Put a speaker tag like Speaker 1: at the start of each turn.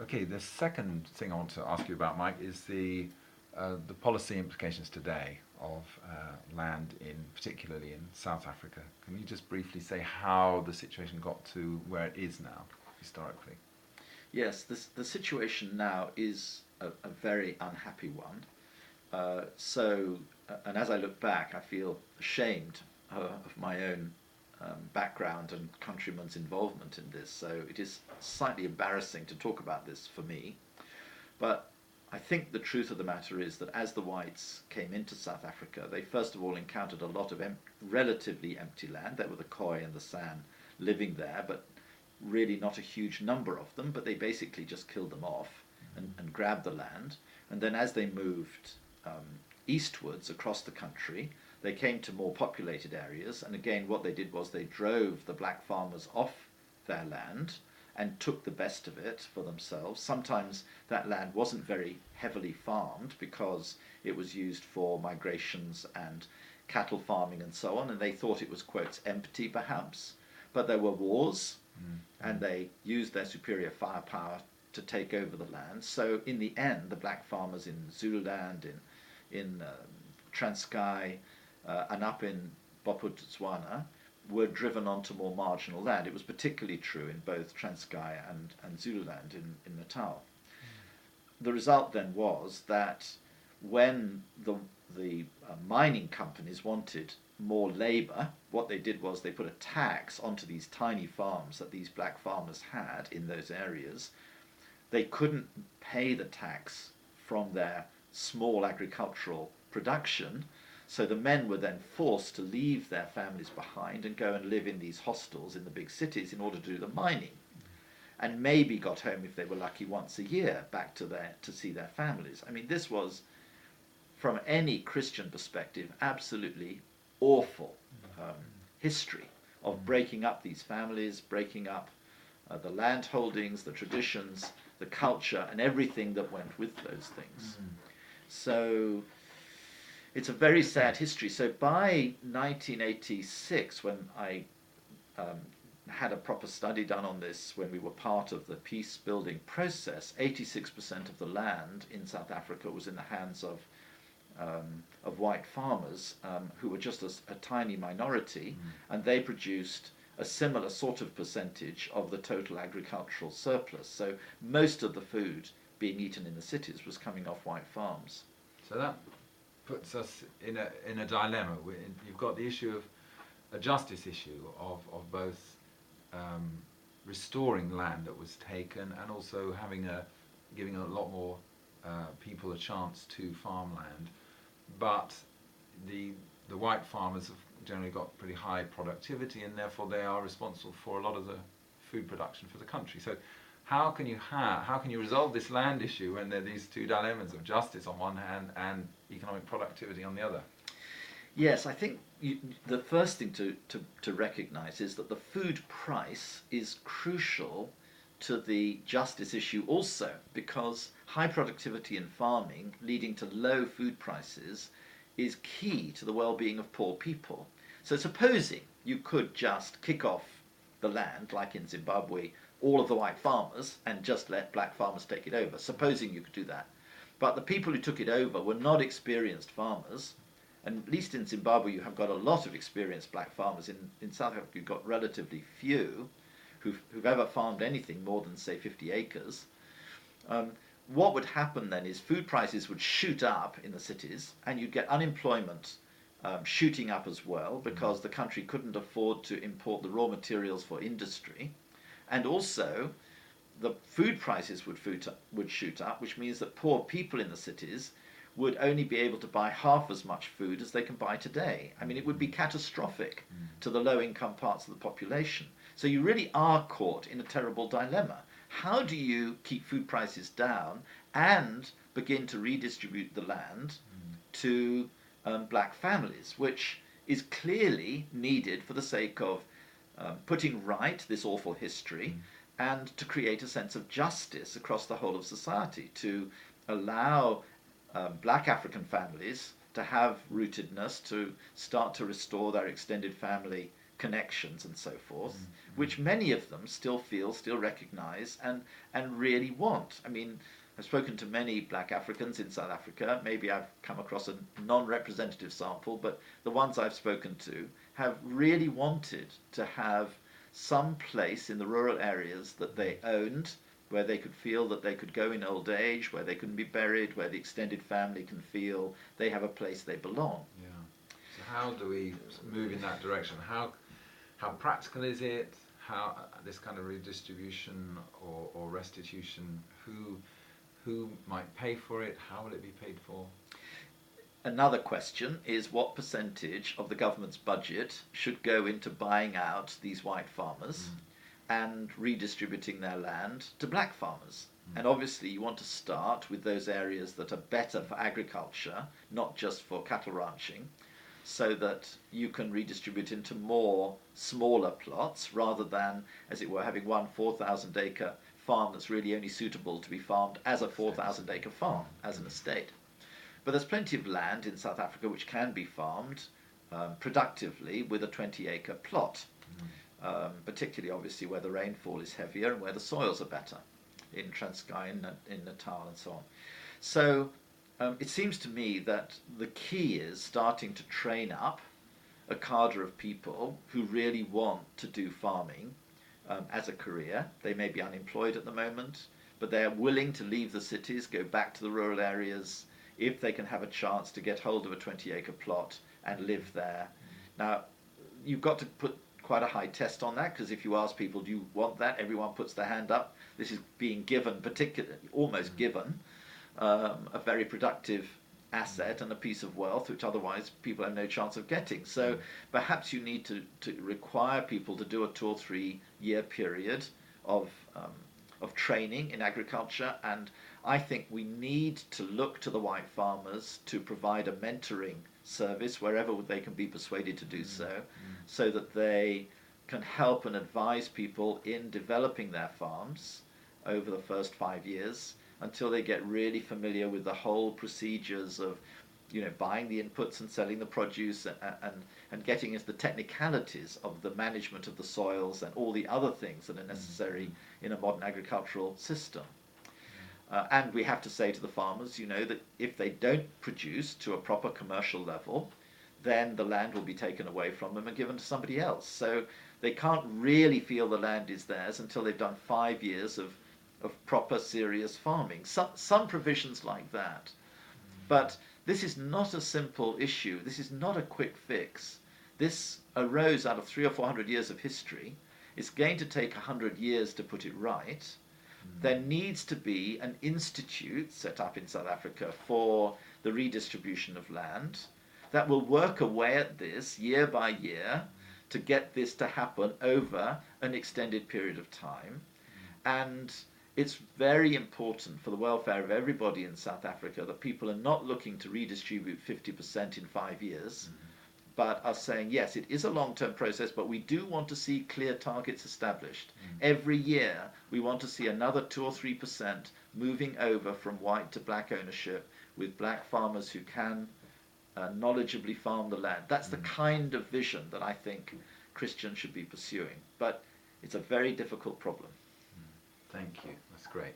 Speaker 1: Okay, the second thing I want to ask you about, Mike, is the policy implications today of land in, particularly in South Africa. Can you just briefly say how the situation got to where it is now, historically?
Speaker 2: Yes, the situation now is a very unhappy one. And as I look back, I feel ashamed of my own background and countrymen's involvement in this. So it is slightly embarrassing to talk about this for me. But I think the truth of the matter is that as the whites came into South Africa, they first of all encountered a lot of relatively empty land. There were the Khoi and the San living there, but really not a huge number of them. But they basically just killed them off and grabbed the land. And then as they moved eastwards across the country, they came to more populated areas. And again, what they did was they drove the black farmers off their land and took the best of it for themselves. Sometimes that land wasn't very heavily farmed because it was used for migrations and cattle farming and so on, and they thought it was, quotes, empty perhaps. But there were wars, and they used their superior firepower to take over the land. So in the end, the black farmers in Zululand, in Transkei, and up in Bophuthatswana were driven onto more marginal land. It was particularly true in both Transkei and Zululand in Natal. The result then was that when the mining companies wanted more labour, what they did was they put a tax onto these tiny farms that these black farmers had in those areas. They couldn't pay the tax from their small agricultural production, so the men were then forced to leave their families behind and go and live in these hostels in the big cities in order to do the mining, and maybe got home, if they were lucky, once a year back to see their families. I mean, this was, from any Christian perspective, absolutely awful history of breaking up these families, breaking up the land holdings, the traditions, the culture, and everything that went with those things. So it's a very sad history. So by 1986, when I had a proper study done on this, when we were part of the peace building process, 86% of the land in South Africa was in the hands of white farmers who were just a tiny minority, and they produced a similar sort of percentage of the total agricultural surplus. So most of the food being eaten in the cities was coming off white farms.
Speaker 1: So that puts us in a dilemma. You've got the issue of a justice issue of both restoring land that was taken and also giving a lot more people a chance to farm land. But the white farmers have generally got pretty high productivity, and therefore they are responsible for a lot of the food production for the country. So how can you resolve this land issue when there are these two dilemmas of justice on one hand and economic productivity on the other?
Speaker 2: Yes, I think the first thing to recognise is that the food price is crucial to the justice issue also, because high productivity in farming leading to low food prices is key to the well-being of poor people. So supposing you could just kick off the land, like in Zimbabwe, all of the white farmers, and just let black farmers take it over, supposing you could do that. But the people who took it over were not experienced farmers, and at least in Zimbabwe you have got a lot of experienced black farmers. In South Africa you've got relatively few who've ever farmed anything more than, say, 50 acres. What would happen then is food prices would shoot up in the cities, and you'd get unemployment shooting up as well, because the country couldn't afford to import the raw materials for industry. And also, the food prices would shoot up, which means that poor people in the cities would only be able to buy half as much food as they can buy today. I mean, it would be catastrophic to the low-income parts of the population. So you really are caught in a terrible dilemma. How do you keep food prices down and begin to redistribute the land to black families, which is clearly needed for the sake of putting right this awful history and to create a sense of justice across the whole of society, to allow black African families to have rootedness, to start to restore their extended family connections and so forth, which many of them still feel, still recognise, and really want. I mean, I've spoken to many black Africans in South Africa. Maybe I've come across a non-representative sample, but the ones I've spoken to have really wanted to have some place in the rural areas that they owned, where they could feel that they could go in old age, where they can be buried, where the extended family can feel they have a place they belong.
Speaker 1: Yeah. So how do we move in that direction? How practical is it? How this kind of redistribution or restitution? Who might pay for it? How will it be paid for?
Speaker 2: Another question is what percentage of the government's budget should go into buying out these white farmers and redistributing their land to black farmers? And obviously you want to start with those areas that are better for agriculture, not just for cattle ranching, so that you can redistribute into more smaller plots rather than, as it were, having one 4,000 acre farm that's really only suitable to be farmed as a 4,000 acre farm, as an estate. But there's plenty of land in South Africa which can be farmed productively with a 20 acre plot, particularly obviously where the rainfall is heavier and where the soils are better, in Transkei, in Natal and so on. So it seems to me that the key is starting to train up a cadre of people who really want to do farming as a career. They may be unemployed at the moment, but they're willing to leave the cities, go back to the rural areas, if they can have a chance to get hold of a 20 acre plot and live there. Now, you've got to put quite a high test on that, because if you ask people, do you want that? Everyone puts their hand up. This is being given, particularly, almost given, a very productive asset and a piece of wealth which otherwise people have no chance of getting. So perhaps you need to require people to do a 2 or 3 year period of training in agriculture, and I think we need to look to the white farmers to provide a mentoring service wherever they can be persuaded to do so, so that they can help and advise people in developing their farms over the first 5 years until they get really familiar with the whole procedures of, you know, buying the inputs and selling the produce and getting into the technicalities of the management of the soils and all the other things that are necessary in a modern agricultural system. And we have to say to the farmers, you know, that if they don't produce to a proper commercial level, then the land will be taken away from them and given to somebody else. So they can't really feel the land is theirs until they've done 5 years of proper, serious farming. Some provisions like that. But this is not a simple issue. This is not a quick fix. This arose out of 300 or 400 years of history. It's going to take 100 years to put it right. There needs to be an institute set up in South Africa for the redistribution of land that will work away at this year by year to get this to happen over an extended period of time. And it's very important for the welfare of everybody in South Africa that people are not looking to redistribute 50% in 5 years, but are saying, yes, it is a long-term process, but we do want to see clear targets established. Every year, we want to see another 2 or 3% moving over from white to black ownership, with black farmers who can knowledgeably farm the land. That's the kind of vision that I think Christians should be pursuing. But it's a very difficult problem.
Speaker 1: Thank you. That's great.